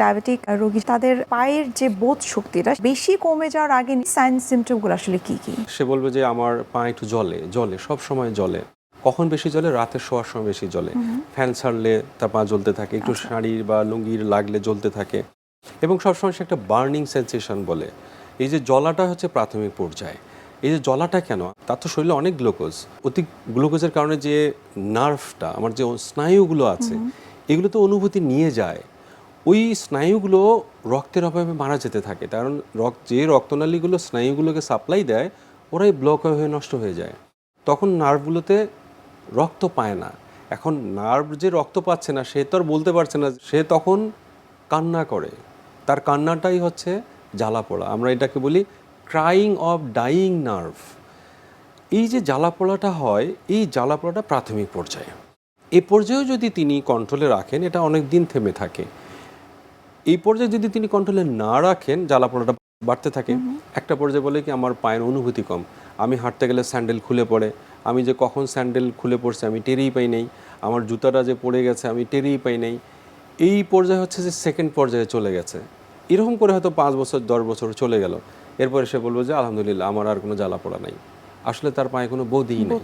Diabetic রোগী তাদের পায়ের যে বোধ শক্তিটা বেশি কমে যাওয়ার আগে সাইন সিমটমগুলো আসলে কি কি? সে বলবে যে আমার পা একটু জ্বলে সব সময় জ্বলে। কখন বেশি জ্বলে? রাতে শোয়ার সময় বেশি জ্বলে। ফ্যান ছাড়লে তার পা জ্বলতে থাকে, একটু শাড়ির বা লুঙ্গির লাগলে জ্বলতে থাকে, এবং সবসময় সে একটা বার্নিং সেন্সেশন বলে। এই যে জ্বলাটা হচ্ছে প্রাথমিক পর্যায়ে। এই যে জ্বলাটা কেন? তার তো শরীরে অনেক গ্লুকোজ, অতি গ্লুকোজের কারণে যে নার্ভটা, আমার যে স্নায়ুগুলো আছে, এগুলো তো অনুভূতি নিয়ে যায়। ওই স্নায়ুগুলো রক্তের অভাবে মারা যেতে থাকে, কারণ যে রক্তনালীগুলো স্নায়ুগুলোকে সাপ্লাই দেয়, ওরাই ব্লক হয়ে নষ্ট হয়ে যায়। তখন নার্ভগুলোতে রক্ত পায় না। এখন নার্ভ যে রক্ত পাচ্ছে না, সে তো আর বলতে পারছে না, সে তখন কান্না করে। তার কান্নাটাই হচ্ছে জ্বালা পোড়া। আমরা এটাকে বলি ক্রাইং অফ ডাইং নার্ভ। এই যে জ্বালা পোড়াটা হয়, এই জ্বালা পোড়াটা প্রাথমিক পর্যায়ে। এই পর্যায়েও যদি তিনি কন্ট্রোলে রাখেন, এটা অনেক দিন থেমে থাকে। এই পর্যায়ে যদি তিনি কন্ট্রোলে না রাখেন, জ্বালা পোড়াটা বাড়তে থাকে। একটা পর্যায়ে বলে কি, আমার পায়ের অনুভূতি কম, আমি হাঁটতে গেলে স্যান্ডেল খুলে পড়ে, আমি যে কখন স্যান্ডেল খুলে পড়ছে আমি টেরই পাই নেই, আমার জুতাটা যে পড়ে গেছে আমি টেরই পাই নেই। এই পর্যায়ে হচ্ছে যে সেকেন্ড পর্যায়ে চলে গেছে। এরকম করে হয়তো 5 বছর 10 বছর চলে গেল। এরপরে সে বলবো যে আলহামদুলিল্লাহ, আমার আর কোনো জ্বালা পোড়া নাই। আসলে তার পায়ে কোনো বোধই নেই।